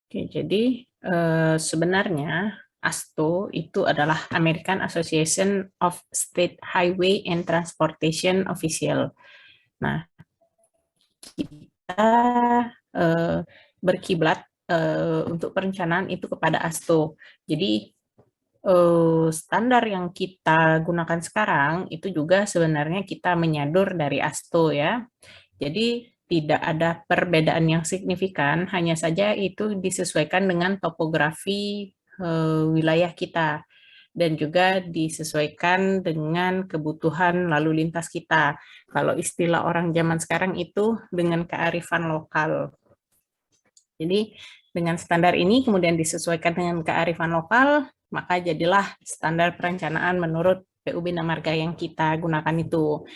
Oke, jadi sebenarnya ASTO itu adalah American Association of State Highway and Transportation Official. Nah, kita eh, berkiblat untuk perencanaan itu kepada ASTO. Jadi standar yang kita gunakan sekarang itu juga sebenarnya kita menyadur dari ASTO ya. Jadi tidak ada perbedaan yang signifikan, hanya saja itu disesuaikan dengan topografi wilayah kita dan juga disesuaikan dengan kebutuhan lalu lintas kita. Kalau istilah orang zaman sekarang itu dengan kearifan lokal. Jadi dengan standar ini kemudian disesuaikan dengan kearifan lokal, maka jadilah standar perencanaan menurut PU Bina Marga yang kita gunakan itu.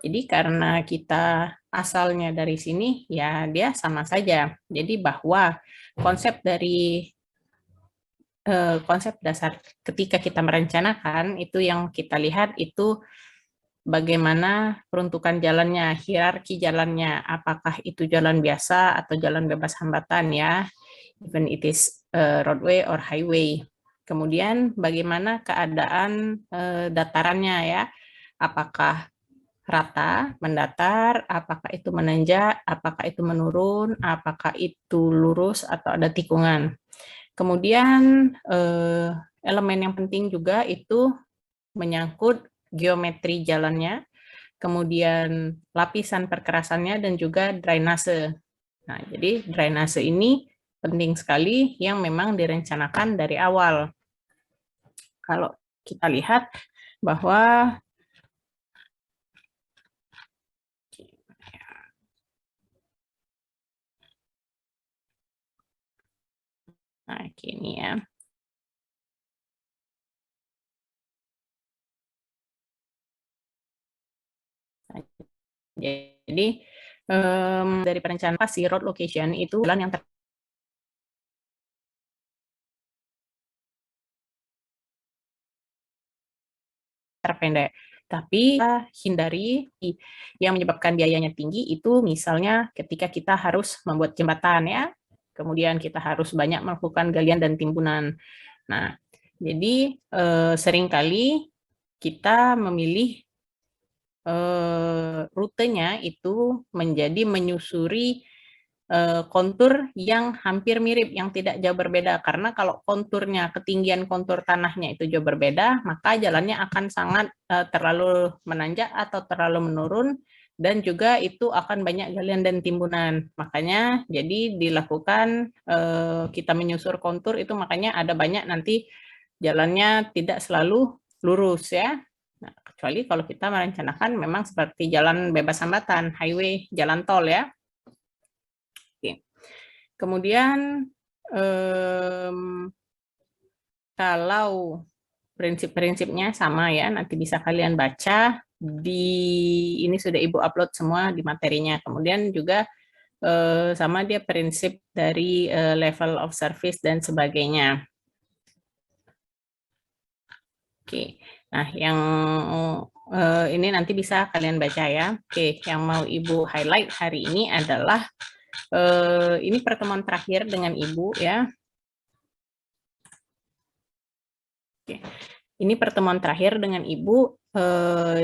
Jadi karena kita asalnya dari sini, ya dia sama saja. Jadi bahwa konsep dari konsep dasar ketika kita merencanakan itu yang kita lihat itu bagaimana peruntukan jalannya, hierarki jalannya, apakah itu jalan biasa atau jalan bebas hambatan ya, even it is roadway or highway. Kemudian bagaimana keadaan datarannya ya, apakah rata, mendatar, apakah itu menanjak, apakah itu menurun, apakah itu lurus atau ada tikungan. Kemudian elemen yang penting juga itu menyangkut geometri jalannya, kemudian lapisan perkerasannya, dan juga drainase. Nah, jadi drainase ini penting sekali yang memang direncanakan dari awal. Kalau kita lihat bahwa nah gini ya. Nah, jadi dari perencanaan pasti road location itu jalan yang terpendek. Tapi kita hindari yang menyebabkan biayanya tinggi itu misalnya ketika kita harus membuat jembatan ya, kemudian kita harus banyak melakukan galian dan timbunan. Nah, jadi seringkali kita memilih rutenya itu menjadi menyusuri kontur yang hampir mirip, yang tidak jauh berbeda. Karena kalau konturnya, ketinggian kontur tanahnya itu jauh berbeda, maka jalannya akan sangat terlalu menanjak atau terlalu menurun, dan juga itu akan banyak galian dan timbunan. Makanya jadi dilakukan kita menyusur kontur itu, makanya ada banyak nanti jalannya tidak selalu lurus ya. Nah, kecuali kalau kita merencanakan memang seperti jalan bebas hambatan, highway, jalan tol ya. Oke. Kemudian kalau prinsip-prinsipnya sama ya, nanti bisa kalian baca di ini sudah Ibu upload semua di materinya. Kemudian juga sama dia prinsip dari level of service dan sebagainya. Oke. Nah, yang ini nanti bisa kalian baca ya. Oke, yang mau Ibu highlight hari ini adalah ini pertemuan terakhir dengan Ibu ya. Oke. Ini pertemuan terakhir dengan Ibu.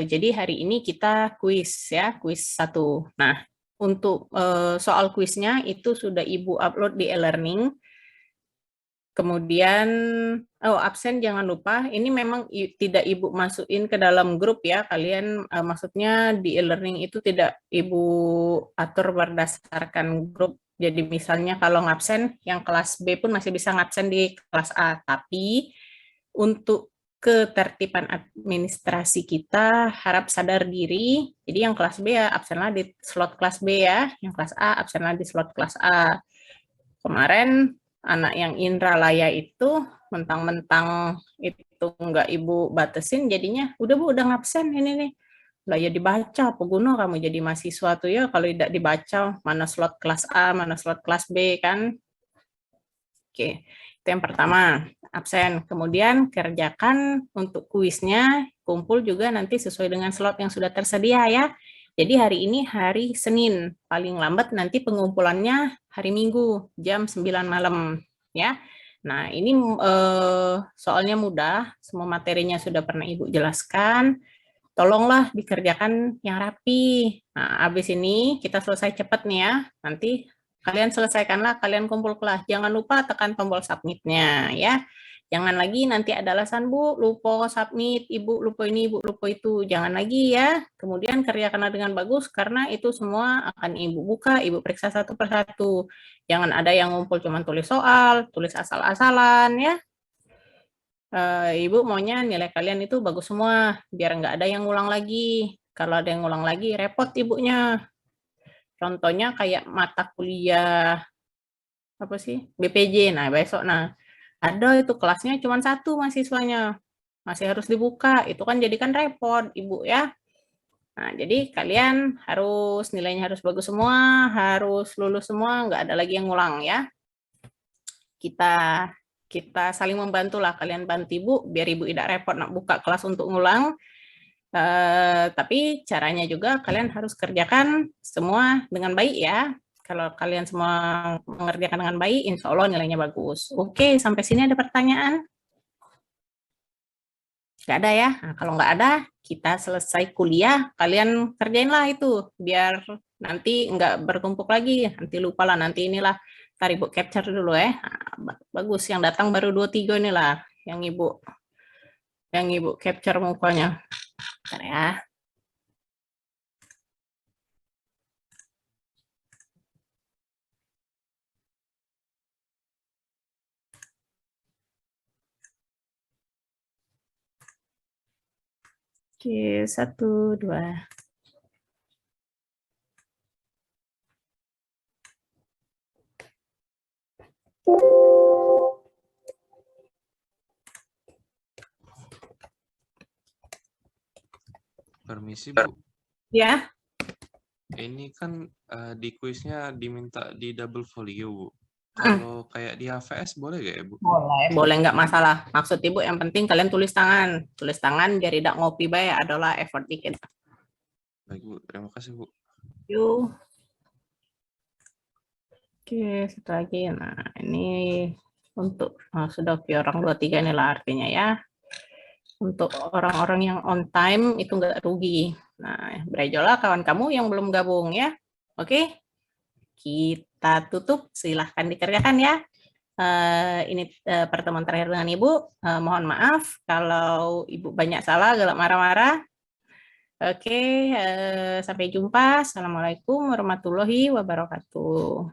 Jadi hari ini kita kuis ya, kuis 1. Nah, untuk soal kuisnya itu sudah Ibu upload di e-learning. Kemudian, absen jangan lupa, ini memang tidak Ibu masukin ke dalam grup ya, kalian maksudnya di e-learning itu tidak Ibu atur berdasarkan grup. Jadi misalnya kalau ngabsen, yang kelas B pun masih bisa ngabsen di kelas A, tapi untuk ketertiban administrasi kita harap sadar diri, jadi yang kelas B ya absenlah di slot kelas B ya, yang kelas A absenlah di slot kelas A. Kemarin anak yang Indra Laya itu mentang-mentang itu nggak Ibu batasin, jadinya udah Bu udah ngabsen ini nih. Lah ya dibaca, apa guna kamu jadi mahasiswa tuh ya kalau tidak dibaca mana slot kelas A, mana slot kelas B kan. Oke, itu yang pertama, absen. Kemudian kerjakan untuk kuisnya, kumpul juga nanti sesuai dengan slot yang sudah tersedia ya. Jadi hari ini hari Senin, paling lambat nanti pengumpulannya hari Minggu jam 9 malam. ya. Nah, ini soalnya mudah, semua materinya sudah pernah Ibu jelaskan. Tolonglah dikerjakan yang rapi. Nah, habis ini kita selesai cepat nih ya. Nanti kalian selesaikanlah, kalian kumpul kelas. Jangan lupa tekan tombol submit-nya ya. Jangan lagi nanti ada alasan, Bu, lupa submit, Ibu lupa ini, Ibu lupa itu. Jangan lagi ya. Kemudian kerjakanlah dengan bagus, karena itu semua akan Ibu buka, Ibu periksa satu persatu. Jangan ada yang ngumpul cuma tulis soal, tulis asal-asalan ya. Ibu maunya nilai kalian itu bagus semua, biar nggak ada yang ngulang lagi. Kalau ada yang ngulang lagi, repot ibunya. Contohnya kayak mata kuliah, apa sih, BPJ, nah besok, nah ada itu kelasnya cuma satu mahasiswanya, masih harus dibuka, itu kan jadi kan repot Ibu ya. Nah, jadi kalian harus nilainya harus bagus semua, harus lulus semua, nggak ada lagi yang ngulang ya. Kita saling membantu lah, kalian bantu Ibu, biar Ibu tidak repot nak buka kelas untuk ngulang. Tapi caranya juga kalian harus kerjakan semua dengan baik ya. Kalau kalian semua mengerjakan dengan baik, insya Allah nilainya bagus. Oke, sampai sini ada pertanyaan? Nggak ada ya? Nah, kalau nggak ada, kita selesai kuliah, kalian kerjainlah itu, biar nanti nggak bertumpuk lagi, nanti lupa lah, nanti inilah, ntar Ibu capture dulu ya. Nah, bagus, yang datang baru 2-3 inilah, yang Ibu capture mukanya. Bentar ya. Oke, 1, 2. Permisi, Bu. Ya. Ini kan di kuisnya diminta di double folio, Bu. Kalau kayak di HVS boleh gak ya, Bu? Boleh nggak masalah. Maksud Ibu yang penting kalian tulis tangan. Tulis tangan biar tidak ngopi baik adalah effort dikit. Baik, Bu. Terima kasih, Bu. Yuk. Oke, satu lagi. Nah, ini untuk sudah orang 2-3 inilah artinya ya. Untuk orang-orang yang on time itu nggak rugi. Nah, berejolah kawan kamu yang belum gabung ya. Oke, kita tutup. Silahkan dikerjakan ya. Ini pertemuan terakhir dengan Ibu. Mohon maaf kalau Ibu banyak salah, galak marah-marah. Oke, sampai jumpa. Assalamualaikum warahmatullahi wabarakatuh.